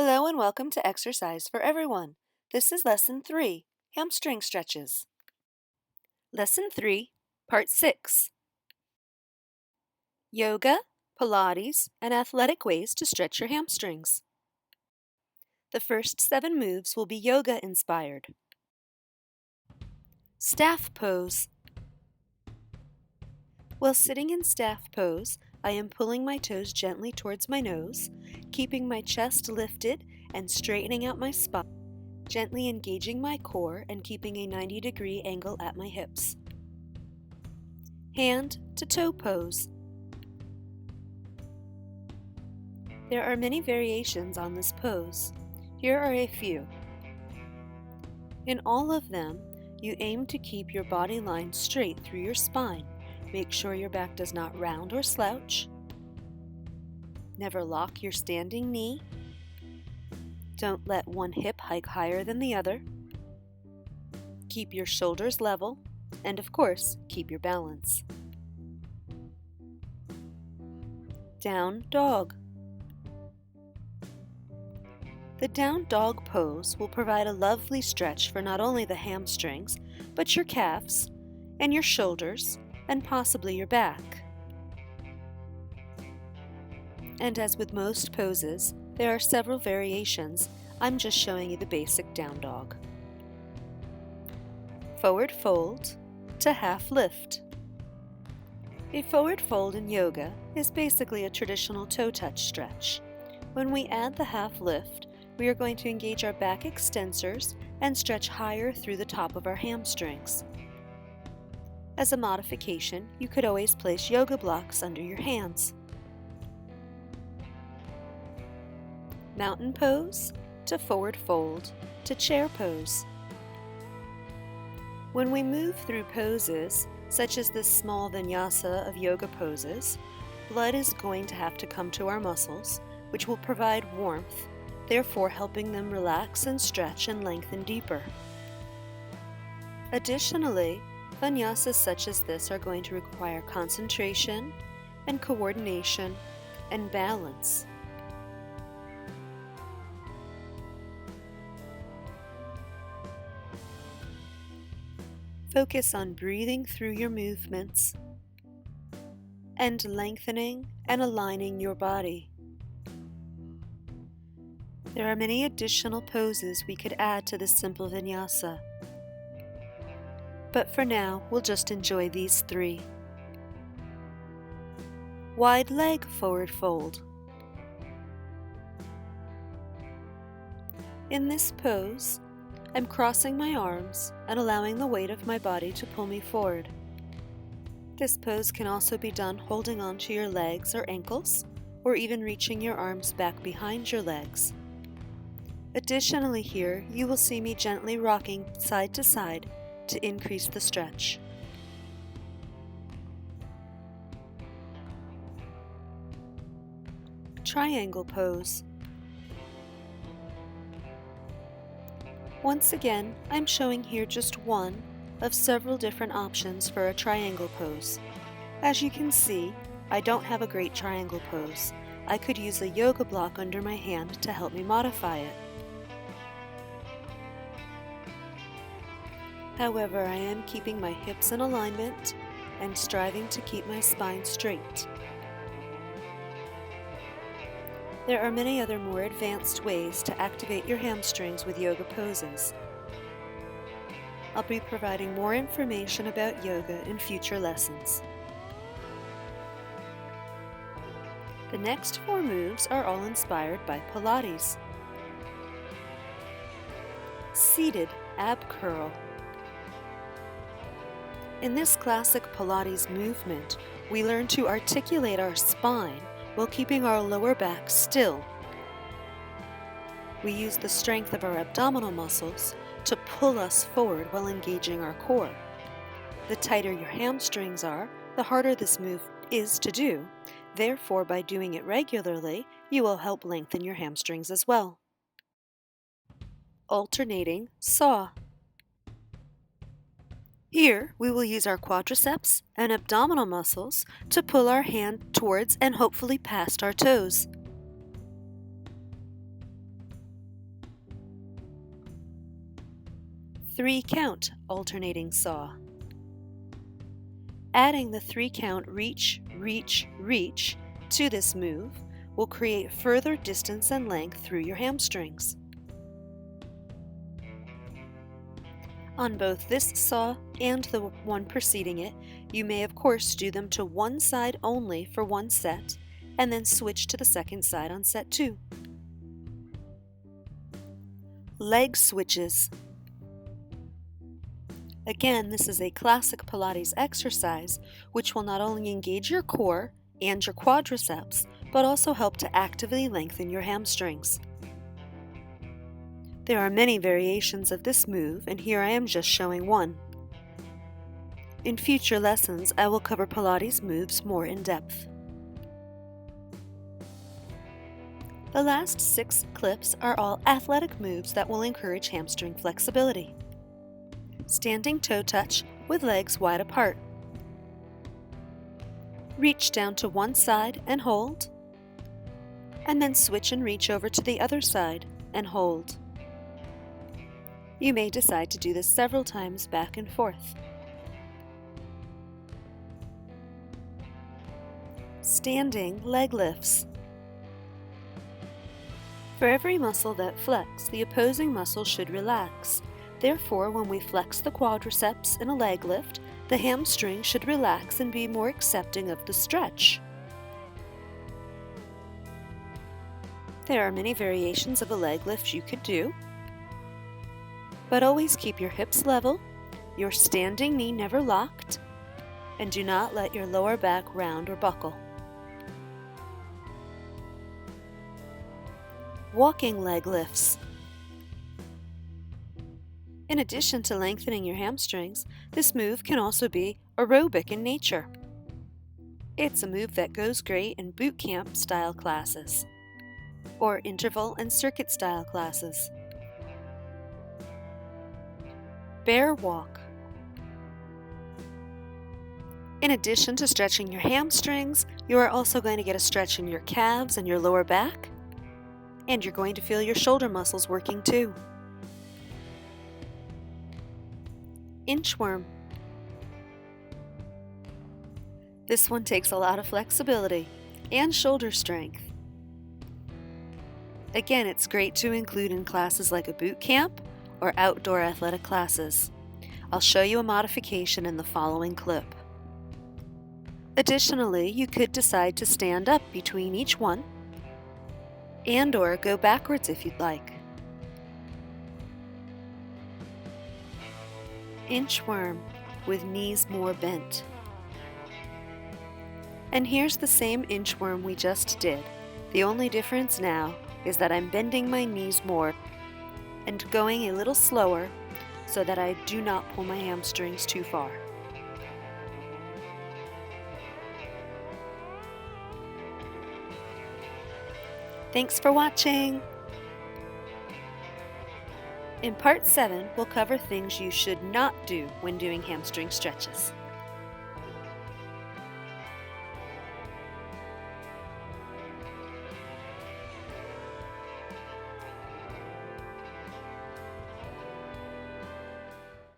Hello and welcome to Exercise for Everyone. This is Lesson 3, Hamstring Stretches. Lesson 3, Part 6. Yoga, Pilates, and athletic ways to stretch your hamstrings. The first 7 moves will be yoga-inspired. Staff pose. While sitting in staff pose, I am pulling my toes gently towards my nose, keeping my chest lifted and straightening out my spine, gently engaging my core and keeping a 90-degree angle at my hips. Hand to toe pose. There are many variations on this pose. Here are a few. In all of them, you aim to keep your body line straight through your spine. Make sure your back does not round or slouch. Never lock your standing knee. Don't let one hip hike higher than the other. Keep your shoulders level, and of course, keep your balance. Down dog. The down dog pose will provide a lovely stretch for not only the hamstrings, but your calves, and your shoulders, and possibly your back. And as with most poses, there are several variations. I'm just showing you the basic down dog. Forward fold to half lift. A forward fold in yoga is basically a traditional toe touch stretch. When we add the half lift, we are going to engage our back extensors and stretch higher through the top of our hamstrings. As a modification, you could always place yoga blocks under your hands. Mountain pose to forward fold to chair pose. When we move through poses, such as this small vinyasa of yoga poses, blood is going to have to come to our muscles, which will provide warmth, therefore helping them relax and stretch and lengthen deeper. Additionally, vinyasas such as this are going to require concentration and coordination and balance. Focus on breathing through your movements and lengthening and aligning your body. There are many additional poses we could add to this simple vinyasa, but for now we'll just enjoy these 3. Wide leg forward fold. In this pose, I'm crossing my arms and allowing the weight of my body to pull me forward. This pose can also be done holding onto your legs or ankles, or even reaching your arms back behind your legs. Additionally here, you will see me gently rocking side to side to increase the stretch. Triangle pose. Once again, I'm showing here just one of several different options for a triangle pose. As you can see, I don't have a great triangle pose. I could use a yoga block under my hand to help me modify it. However, I am keeping my hips in alignment and striving to keep my spine straight. There are many other more advanced ways to activate your hamstrings with yoga poses. I'll be providing more information about yoga in future lessons. The next 4 moves are all inspired by Pilates. Seated ab curl. In this classic Pilates movement, we learn to articulate our spine while keeping our lower back still. We use the strength of our abdominal muscles to pull us forward while engaging our core. The tighter your hamstrings are, the harder this move is to do. Therefore, by doing it regularly, you will help lengthen your hamstrings as well. Alternating saw. Here, we will use our quadriceps and abdominal muscles to pull our hand towards and hopefully past our toes. 3-count alternating saw. Adding the 3-count reach, reach, reach to this move will create further distance and length through your hamstrings. On both this saw and the one preceding it, you may of course do them to one side only for one set, and then switch to the second side on set 2. Leg switches. Again, this is a classic Pilates exercise which will not only engage your core and your quadriceps, but also help to actively lengthen your hamstrings. There are many variations of this move, and here I am just showing one. In future lessons, I will cover Pilates moves more in depth. The last 6 clips are all athletic moves that will encourage hamstring flexibility. Standing toe touch with legs wide apart. Reach down to one side and hold, and then switch and reach over to the other side and hold. You may decide to do this several times back and forth. Standing leg lifts. For every muscle that flexes, the opposing muscle should relax. Therefore, when we flex the quadriceps in a leg lift, the hamstring should relax and be more accepting of the stretch. There are many variations of a leg lift you could do, but always keep your hips level, your standing knee never locked, and do not let your lower back round or buckle. Walking leg lifts. In addition to lengthening your hamstrings, this move can also be aerobic in nature. It's a move that goes great in boot camp style classes, or interval and circuit style classes. Bear walk. In addition to stretching your hamstrings, you are also going to get a stretch in your calves and your lower back, and you're going to feel your shoulder muscles working too. Inchworm. This one takes a lot of flexibility and shoulder strength. Again, it's great to include in classes like a boot camp or outdoor athletic classes. I'll show you a modification in the following clip. Additionally, you could decide to stand up between each one and/or go backwards if you'd like. Inchworm with knees more bent. And here's the same inchworm we just did. The only difference now is that I'm bending my knees more and going a little slower so that I do not pull my hamstrings too far. Thanks for watching! In Part 7, we'll cover things you should not do when doing hamstring stretches.